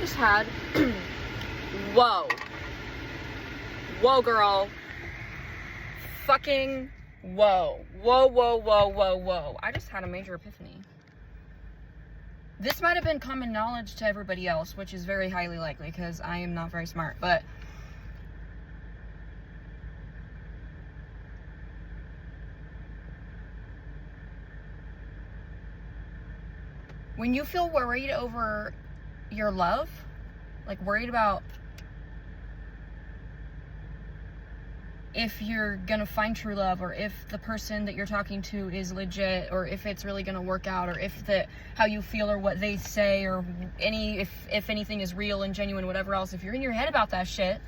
just had, whoa, girl, fucking whoa, I just had a major epiphany. This might have been common knowledge to everybody else, which is very highly likely because I am not very smart, but when you feel worried over your love, like worried about if you're gonna find true love, or if the person that you're talking to is legit, or if it's really gonna work out, or if how you feel or what they say, or if anything is real and genuine, whatever else, if you're in your head about that shit,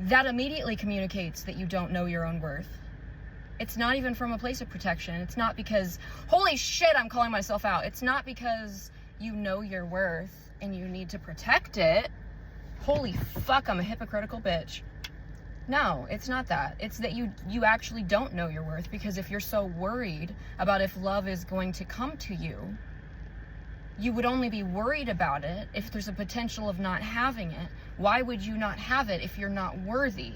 that immediately communicates that you don't know your own worth. It's not even from a place of protection. It's not because, holy shit, I'm calling myself out. It's not because you know your worth and you need to protect it. Holy fuck, I'm a hypocritical bitch. No, it's not that. It's that you actually don't know your worth, because if you're so worried about if love is going to come to you, you would only be worried about it if there's a potential of not having it. Why would you not have it if you're not worthy?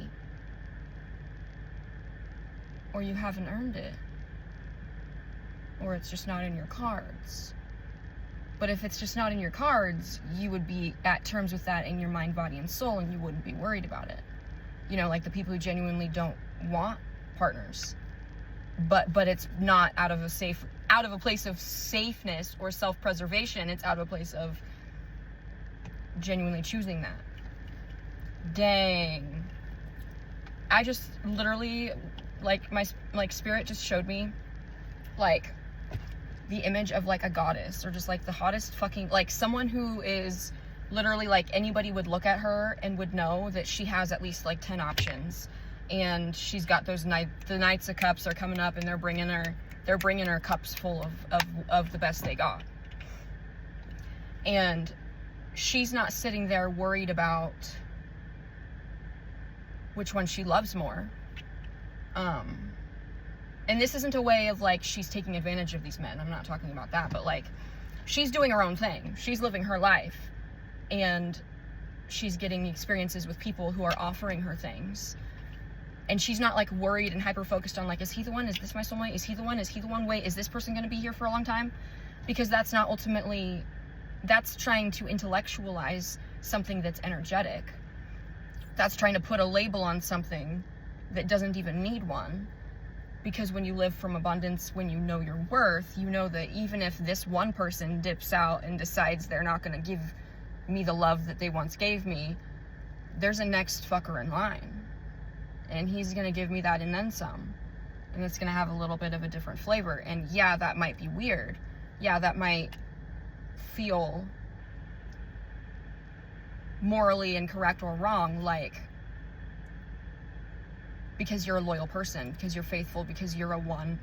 Or you haven't earned it? Or it's just not in your cards? But if it's just not in your cards, you would be at terms with that in your mind, body, and soul, and you wouldn't be worried about it. You know, like the people who genuinely don't want partners, but it's not out of a place of safeness or self-preservation. It's out of a place of genuinely choosing that. Dang. I just literally, like, my spirit just showed me, like, the image of, like, a goddess, or just, like, the hottest fucking, like, someone who is literally, like, anybody would look at her and would know that she has at least, like, 10 options. And she's got those the Knights of Cups are coming up, and they're bringing her cups full of the best they got. And she's not sitting there worried about which one she loves more. And this isn't a way of, like, she's taking advantage of these men. I'm not talking about that, but, like, she's doing her own thing. She's living her life. And she's getting experiences with people who are offering her things. And she's not, like, worried and hyper-focused on, like, is he the one? Is this my soulmate? Is he the one? Is he the one? Wait, is this person going to be here for a long time? Because that's not ultimately, that's trying to intellectualize something that's energetic. That's trying to put a label on something that doesn't even need one. Because when you live from abundance, when you know your worth, you know that even if this one person dips out and decides they're not going to give me the love that they once gave me, there's a next fucker in line. And he's going to give me that and then some. And it's going to have a little bit of a different flavor. And yeah, that might be weird. Yeah, that might feel morally incorrect or wrong, like, because you're a loyal person, because you're faithful, because you're a one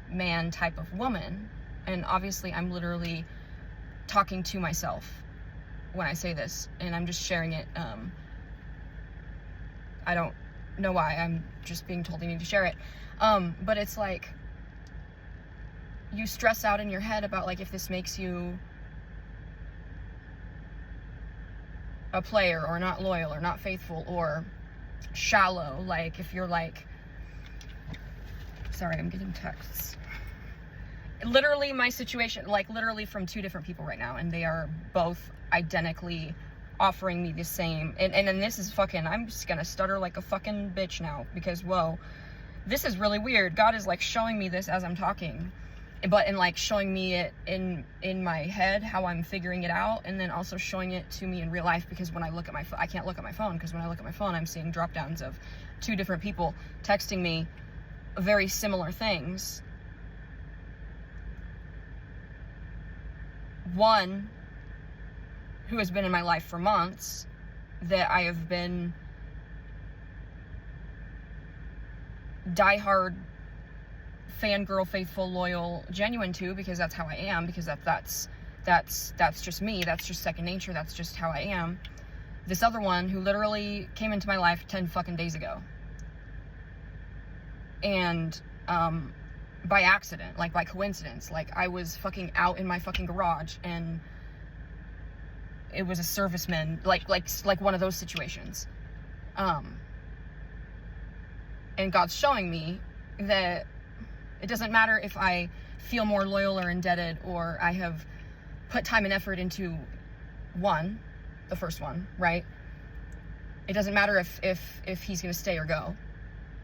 man type of woman. And obviously I'm literally talking to myself when I say this, and I'm just sharing it. I don't know why, I'm just being told I need to share it. But it's like, you stress out in your head about, like, if this makes you a player, or not loyal, or not faithful, or shallow. Like, if you're like, sorry, I'm getting texts. Literally my situation, like, literally from 2 different people right now, and they are both identically offering me the same, and then this is fucking, I'm just gonna stutter like a fucking bitch now, because whoa, this is really weird. God is, like, showing me this as I'm talking, but like showing me it in my head, how I'm figuring it out, and then also showing it to me in real life, because when I look at my phone, I can't look at my phone, because when I look at my phone, I'm seeing drop downs of 2 different people texting me very similar things. One who has been in my life for months, that I have been diehard fangirl, faithful, loyal, genuine to, because that's how I am, because that's just me, that's just second nature, that's just how I am. This other one who literally came into my life 10 fucking days ago. And by accident, like by coincidence, like I was fucking out in my fucking garage, and it was a serviceman, like one of those situations. And God's showing me that it doesn't matter if I feel more loyal or indebted, or I have put time and effort into the first one, right? It doesn't matter if he's going to stay or go.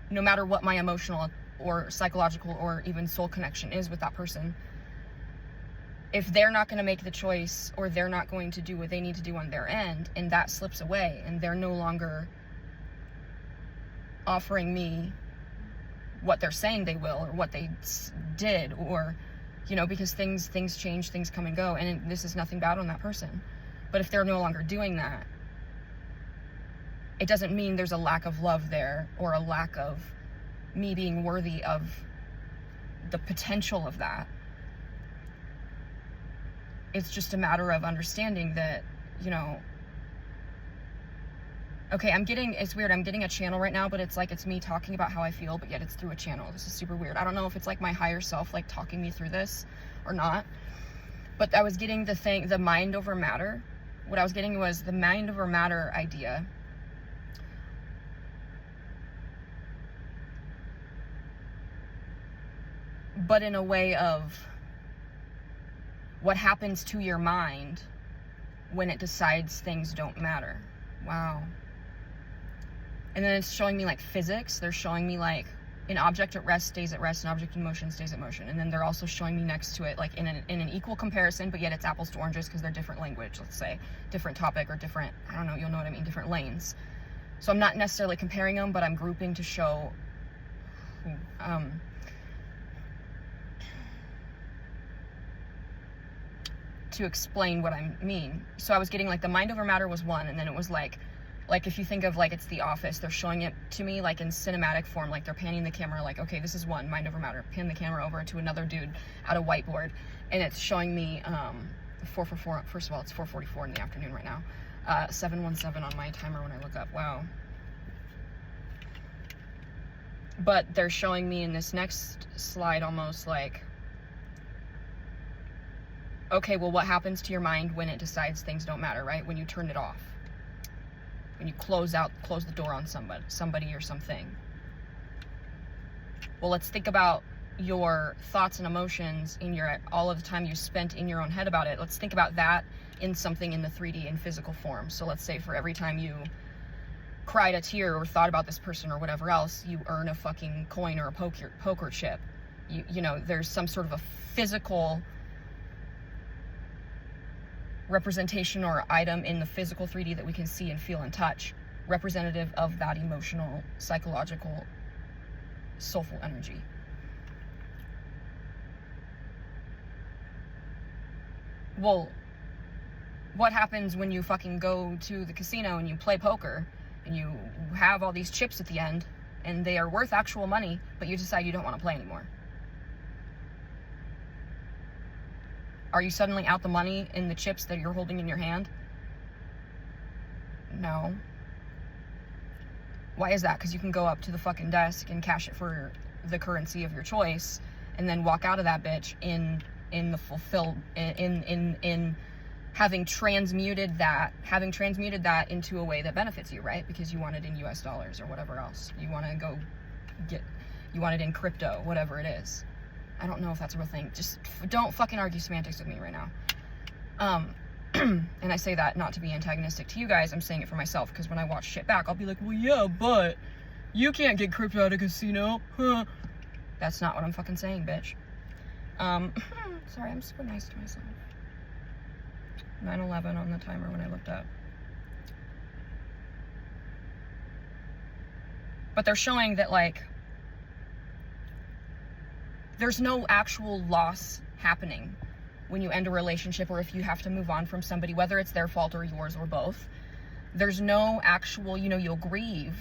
No matter what my emotional or psychological or even soul connection is with that person, if they're not going to make the choice, or they're not going to do what they need to do on their end, and that slips away, and they're no longer offering me what they're saying they will, or what they did, or, you know, because things change, things come and go, and this is nothing bad on that person. But if they're no longer doing that, it doesn't mean there's a lack of love there, or a lack of me being worthy of the potential of that. It's just a matter of understanding that, you know, okay, it's weird, I'm getting a channel right now, but it's like it's me talking about how I feel, but yet it's through a channel. This is super weird. I don't know if it's like my higher self like talking me through this or not, but I was getting the mind over matter. What I was getting was the mind over matter idea. But in a way of what happens to your mind when it decides things don't matter. Wow. And then it's showing me like physics. They're showing me like an object at rest stays at rest, an object in motion stays at motion. And then they're also showing me next to it, like in an equal comparison, but yet it's apples to oranges because they're different language, let's say, different topic, or different, I don't know, you'll know what I mean, different lanes. So I'm not necessarily comparing them, but I'm grouping to show, to explain what I mean. So I was getting like the mind over matter was one, and then it was like if you think of like it's The Office, they're showing it to me like in cinematic form, like they're panning the camera, like, okay, this is one, mind over matter, pan the camera over to another dude at a whiteboard, and it's showing me 444. First of all, it's 4:44 in the afternoon right now. 717 on my timer when I look up. Wow. But they're showing me in this next slide almost like, okay, well, what happens to your mind when it decides things don't matter, right? When you turn it off, when you close the door on somebody or something. Well, let's think about your thoughts and emotions all of the time you spent in your own head about it. Let's think about that in something in the 3D in physical form. So let's say for every time you cried a tear or thought about this person or whatever else, you earn a fucking coin or a poker chip. You know, there's some sort of a physical representation or item in the physical 3D that we can see and feel and touch, representative of that emotional, psychological, soulful energy. Well, what happens when you fucking go to the casino and you play poker and you have all these chips at the end and they are worth actual money, but you decide you don't want to play anymore? Are you suddenly out the money in the chips that you're holding in your hand? No. Why is that? Because you can go up to the fucking desk and cash it for the currency of your choice, and then walk out of that bitch in having transmuted that into a way that benefits you, right? Because you want it in US dollars or whatever else. You want it in crypto, whatever it is. I don't know if that's a real thing. Just don't fucking argue semantics with me right now. And I say that not to be antagonistic to you guys. I'm saying it for myself, because when I watch shit back, I'll be like, well, yeah, but you can't get crypto at a casino. Huh. That's not what I'm fucking saying, bitch. Sorry, I'm super nice to myself. 9:11 on the timer when I looked up. But they're showing that, like, there's no actual loss happening when you end a relationship, or if you have to move on from somebody, whether it's their fault or yours or both. There's no actual, you'll grieve,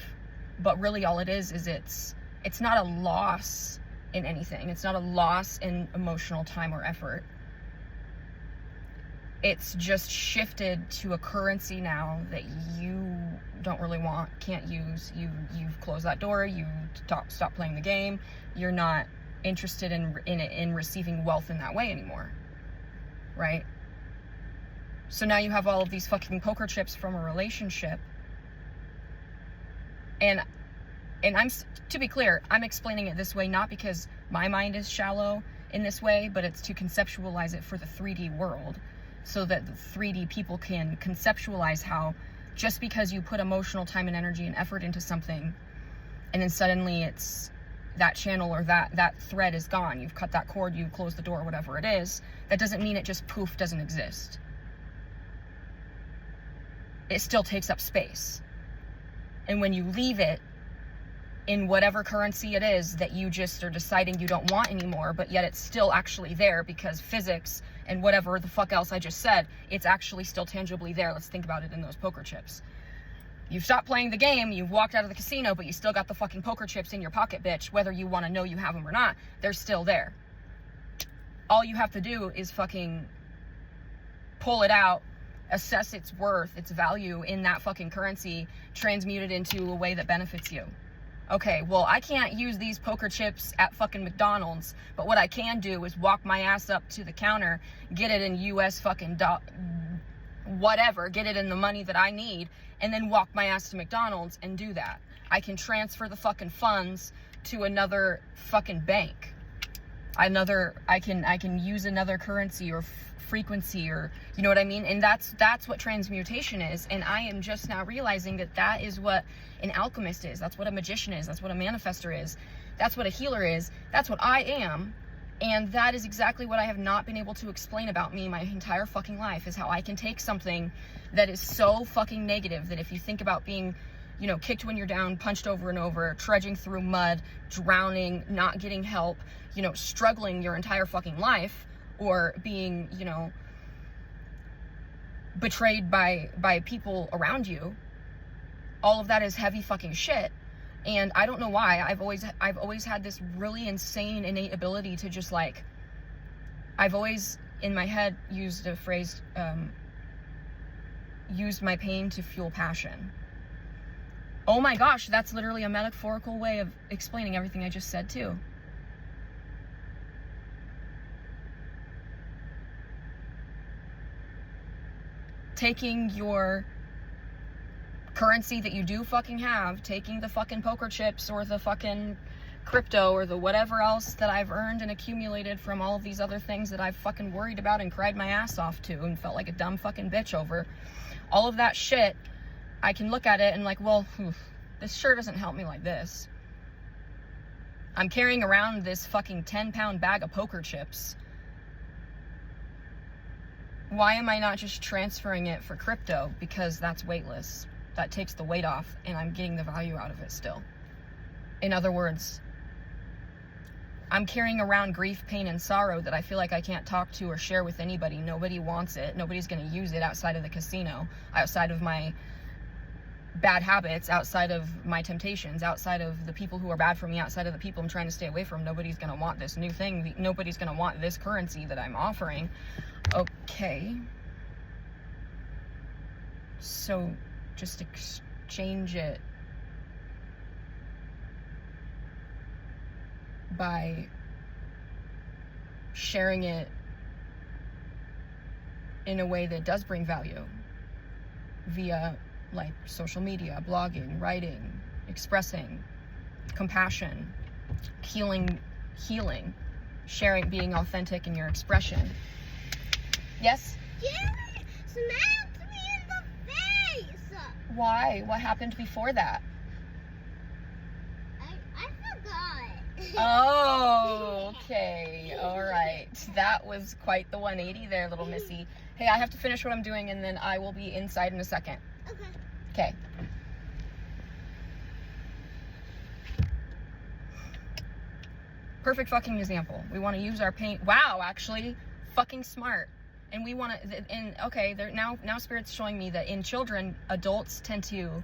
but really all it is it's not a loss in anything. It's not a loss in emotional time or effort. It's just shifted to a currency now that you don't really want, can't use. You've closed that door. You stop playing the game. You're not interested in receiving wealth in that way anymore, right? So now you have all of these fucking poker chips from a relationship. And I'm, to be clear, I'm explaining it this way not because my mind is shallow in this way, but it's to conceptualize it for the 3D world, so that the 3D people can conceptualize how just because you put emotional time and energy and effort into something, and then suddenly it's that channel or that thread is gone, you've cut that cord, you close the door, whatever it is, that doesn't mean it just poof doesn't exist. It still takes up space. And when you leave it in whatever currency it is that you just are deciding you don't want anymore, but yet it's still actually there because physics and whatever the fuck else I just said, it's actually still tangibly there. Let's think about it in those poker chips. You've stopped playing the game, you've walked out of the casino, but you still got the fucking poker chips in your pocket, bitch. Whether you want to know you have them or not, they're still there. All you have to do is fucking pull it out, assess its worth, its value in that fucking currency, transmute it into a way that benefits you. Okay, well, I can't use these poker chips at fucking McDonald's, but what I can do is walk my ass up to the counter, get it in US fucking whatever, get it in the money that I need, and then walk my ass to McDonald's and do that. I can transfer the fucking funds to another fucking bank. I can use another currency or frequency, or you know what I mean? And that's what transmutation is. And I am just now realizing that is what an alchemist is. That's what a magician is. That's what a manifestor is. That's what a healer is. That's what I am. And that is exactly what I have not been able to explain about me my entire fucking life, is how I can take something that is so fucking negative that if you think about being, you know, kicked when you're down, punched over and over, trudging through mud, drowning, not getting help, you know, struggling your entire fucking life, or being, you know, betrayed by people around you, all of that is heavy fucking shit. And I don't know why, I've always had this really insane innate ability to just like, I've always in my head used a phrase, used my pain to fuel passion. Oh my gosh, that's literally a metaphorical way of explaining everything I just said too. Taking your currency that you do fucking have, taking the fucking poker chips or the fucking crypto or the whatever else that I've earned and accumulated from all of these other things that I've fucking worried about and cried my ass off to and felt like a dumb fucking bitch over, all of that shit, I can look at it and like, well, this sure doesn't help me like this. I'm carrying around this fucking 10-pound bag of poker chips. Why am I not just transferring it for crypto? Because that's weightless. That takes the weight off and I'm getting the value out of it still. In other words, I'm carrying around grief, pain, and sorrow that I feel like I can't talk to or share with anybody. Nobody wants it. Nobody's going to use it outside of the casino, outside of my bad habits, outside of my temptations, outside of the people who are bad for me, outside of the people I'm trying to stay away from. Nobody's going to want this new thing. Nobody's going to want this currency that I'm offering. Okay. So just exchange it by sharing it in a way that does bring value via like social media, blogging, writing, expressing, compassion, healing, sharing, being authentic in your expression. Yes? Jerry smacked me in the face! Why? What happened before that? I forgot. Oh, okay. All right. That was quite the 180 there, little missy. Hey, I have to finish what I'm doing and then I will be inside in a second. Okay. Okay. Perfect fucking example. We want to use our pain. Wow, actually, fucking smart. And we want to, and okay, now Spirit's showing me that in children, adults tend to,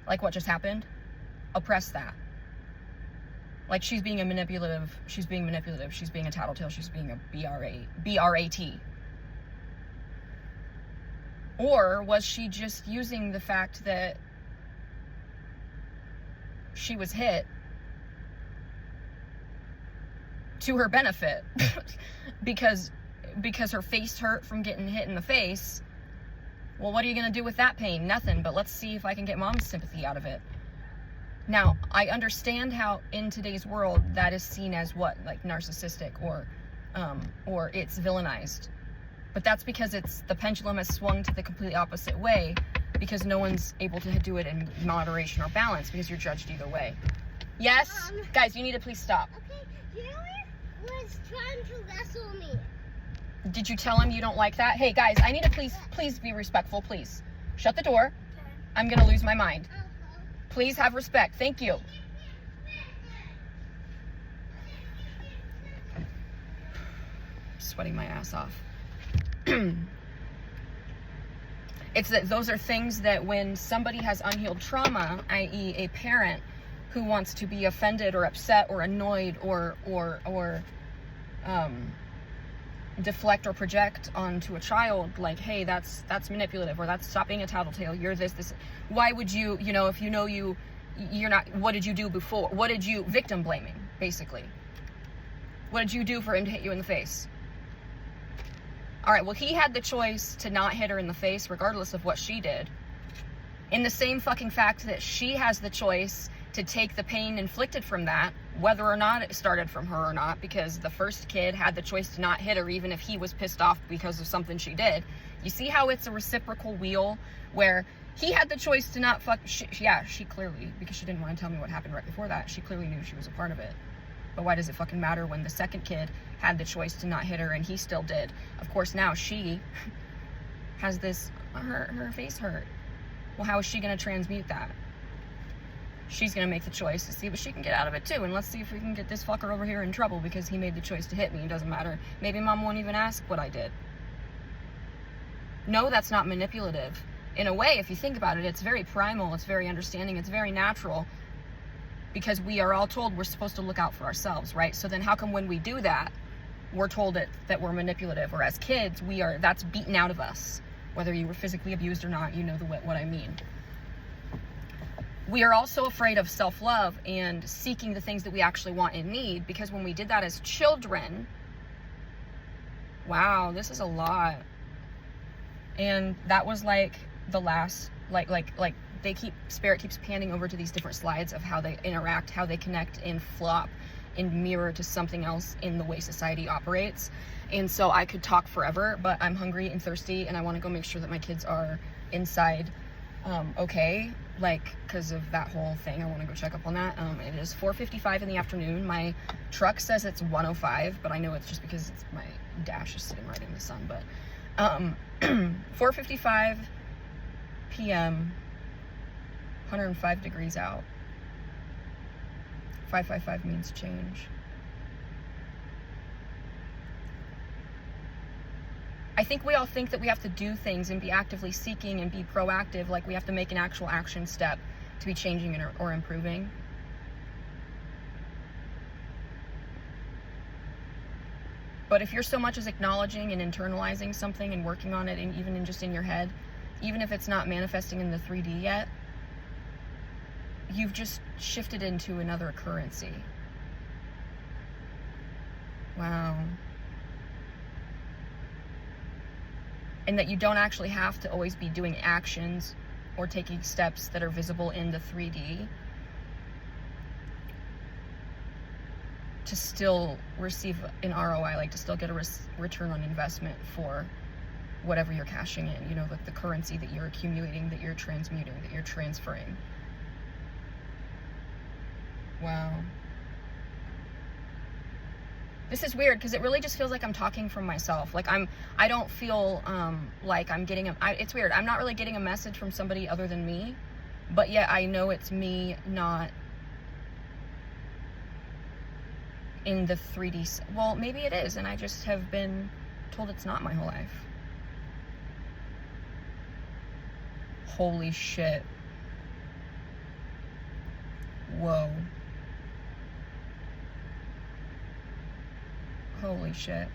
like what just happened, oppress that. Like she's being manipulative, she's being a tattletale, she's being a BRAT. Or was she just using the fact that she was hit to her benefit? because her face hurt from getting hit in the face, Well, what are you going to do with that pain? Nothing, but let's see if I can get mom's sympathy out of it. Now, I understand how in today's world that is seen as what, like narcissistic or it's villainized. But that's because the pendulum has swung to the completely opposite way, because no one's able to do it in moderation or balance, because you're judged either way. Yes? Guys, you need to please stop. Okay, Jerry was trying to wrestle me. Did you tell him you don't like that? Hey, guys, I need to please be respectful, please. Shut the door. Okay. I'm going to lose my mind. Please have respect. Thank you. Sweating my ass off. It's that those are things that when somebody has unhealed trauma, i.e. a parent who wants to be offended or upset or annoyed or deflect or project onto a child, like, hey, that's manipulative, or that's, stop being a tattletale, you're this, why would you, if you know you're not, what did you do before? What did you, victim blaming, basically. What did you do for him to hit you in the face? All right, well, he had the choice to not hit her in the face regardless of what she did. In the same fucking fact that she has the choice to take the pain inflicted from that, whether or not it started from her or not, because the first kid had the choice to not hit her even if he was pissed off because of something she did. You see how it's a reciprocal wheel where he had the choice to not she clearly, because she didn't want to tell me what happened right before that, she clearly knew she was a part of it. But why does it fucking matter when the second kid had the choice to not hit her and he still did? Of course, now she has this, her face hurt. Well, how is she going to transmute that? She's going to make the choice to see what she can get out of it too. And let's see if we can get this fucker over here in trouble because he made the choice to hit me. It doesn't matter. Maybe mom won't even ask what I did. No, that's not manipulative. In a way, if you think about it, it's very primal. It's very understanding. It's very natural. Because we are all told we're supposed to look out for ourselves, right? So then how come when we do that, we're told that we're manipulative, or as kids, that's beaten out of us. Whether you were physically abused or not, you know what I mean. We are also afraid of self-love and seeking the things that we actually want and need, because when we did that as children, wow, this is a lot. And that was like the last, Spirit keeps panning over to these different slides of how they interact, how they connect and flop and mirror to something else in the way society operates. And so I could talk forever, but I'm hungry and thirsty and I want to go make sure that my kids are inside okay, because of that whole thing. I want to go check up on that. It is 4:55 in the afternoon. My truck says it's 1:05, but I know it's just because my dash is sitting right in the sun. But 4:55 p.m., 105 degrees out. 555 means change. I think we all think that we have to do things and be actively seeking and be proactive, like we have to make an actual action step to be changing or improving. But if you're so much as acknowledging and internalizing something and working on it, and even just in your head, even if it's not manifesting in the 3D yet, you've just shifted into another currency. Wow. And that you don't actually have to always be doing actions or taking steps that are visible in the 3D to still receive an ROI, to still get a return on investment for whatever you're cashing in, the currency that you're accumulating, that you're transmuting, that you're transferring. Wow. This is weird because it really just feels like I'm talking from myself. I don't feel like I'm getting it's weird. I'm not really getting a message from somebody other than me, but yet I know it's me not in the 3D. Well, maybe it is, and I just have been told it's not my whole life. Holy shit. Whoa. Holy shit.